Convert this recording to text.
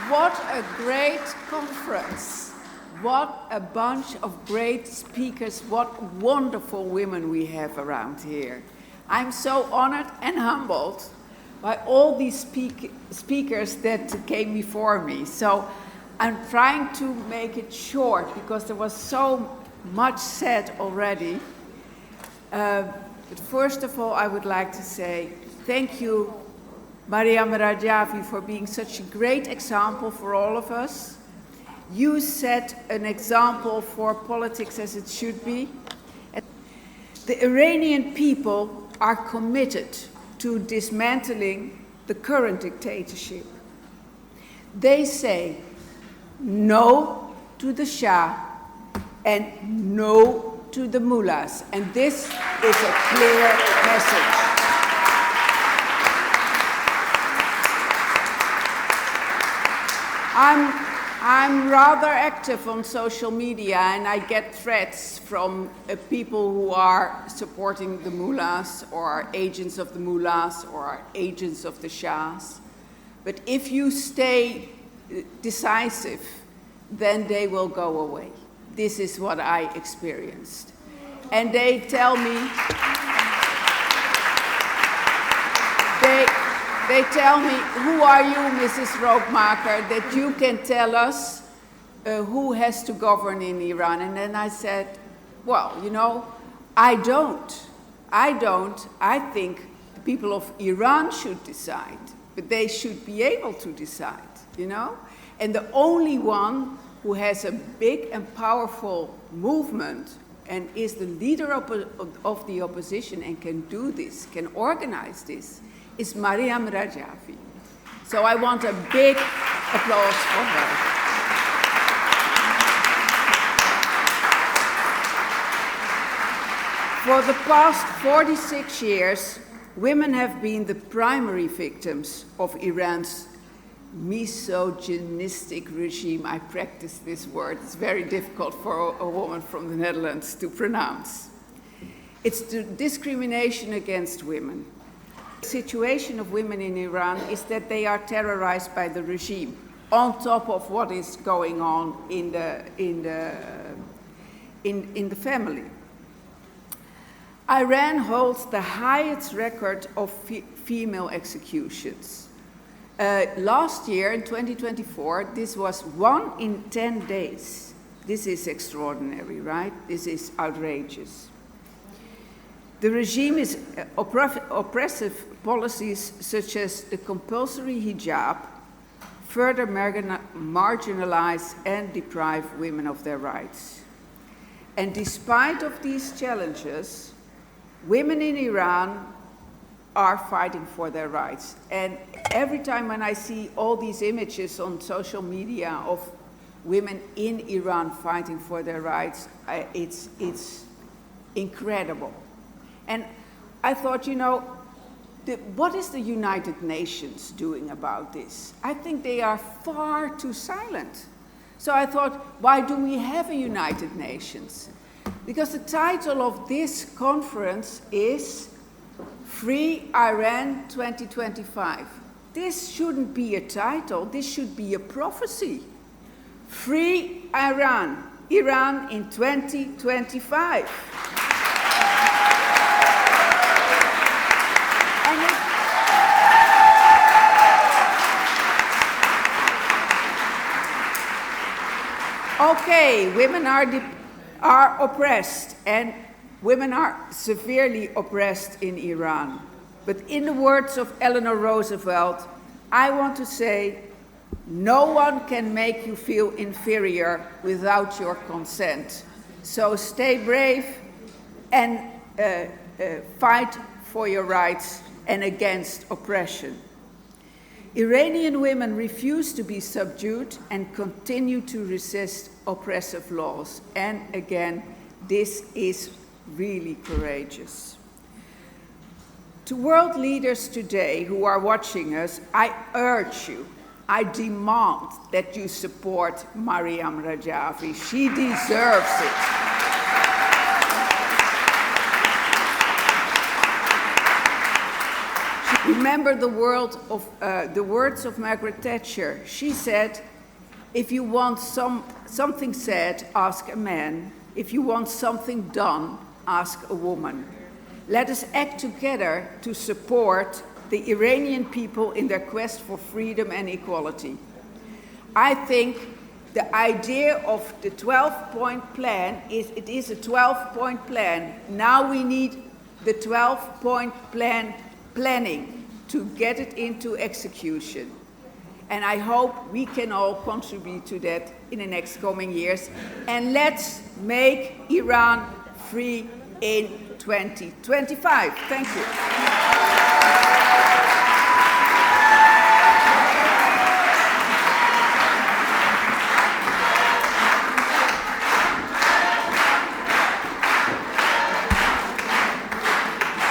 What a great conference. What a bunch of great speakers. What wonderful women we have around here. I'm so honored and humbled by all these speakers that came before me. So I'm trying to make it short because there was so much said already. But first of all, I would like to say thank you, Mariam Rajavi, for being such a great example for all of us. You set an example for politics as it should be. The Iranian people are committed to dismantling the current dictatorship. They say no to the Shah and no to the Mullahs, and this is a clear message. I'm rather active on social media, and I get threats from people who are supporting the Mullahs or are agents of the Mullahs or are agents of the Shahs. But if you stay decisive, then they will go away. This is what I experienced. And they tell me, they tell me, who are you, Mrs. Rookmaker, that you can tell us who has to govern in Iran? And then I said, well, you know, I don't. I think the people of Iran should decide, but they should be able to decide, you know? And the only one who has a big and powerful movement and is the leader of the opposition and can do this, can organize this, is Mariam Rajavi. So I want a big applause for her. For the past 46 years, women have been the primary victims of Iran's misogynistic regime. I practice this word. It's very difficult for a woman from the Netherlands to pronounce. It's the discrimination against women. The situation of women in Iran is that they are terrorized by the regime, on top of what is going on in the family. Iran holds the highest record of female executions. Last year, in 2024, this was 1 in 10 days. This is extraordinary, right? This is outrageous. The regime is oppressive policies such as the compulsory hijab further marginalize and deprive women of their rights. And despite of these challenges, women in Iran are fighting for their rights. And every time when I see all these images on social media of women in Iran fighting for their rights, it's incredible. And I thought, you know, what is the United Nations doing about this? I think they are far too silent. So I thought, why do we have a United Nations? Because the title of this conference is Free Iran 2025. This shouldn't be a title, this should be a prophecy. Free Iran, Iran in 2025. Okay, women are oppressed, and women are severely oppressed in Iran. But in the words of Eleanor Roosevelt, I want to say, no one can make you feel inferior without your consent. So stay brave and fight for your rights and against oppression. Iranian women refuse to be subdued and continue to resist oppressive laws. And again, this is really courageous. To world leaders today who are watching us, I urge you, I demand that you support Mariam Rajavi. She deserves it. Remember the words of Margaret Thatcher. She said, if you want something said, ask a man. If you want something done, ask a woman. Let us act together to support the Iranian people in their quest for freedom and equality. I think the idea of the 12-point plan it is a 12-point plan. Now we need the 12-point planning to get it into execution. And I hope we can all contribute to that in the next coming years. And let's make Iran free in 2025. Thank you.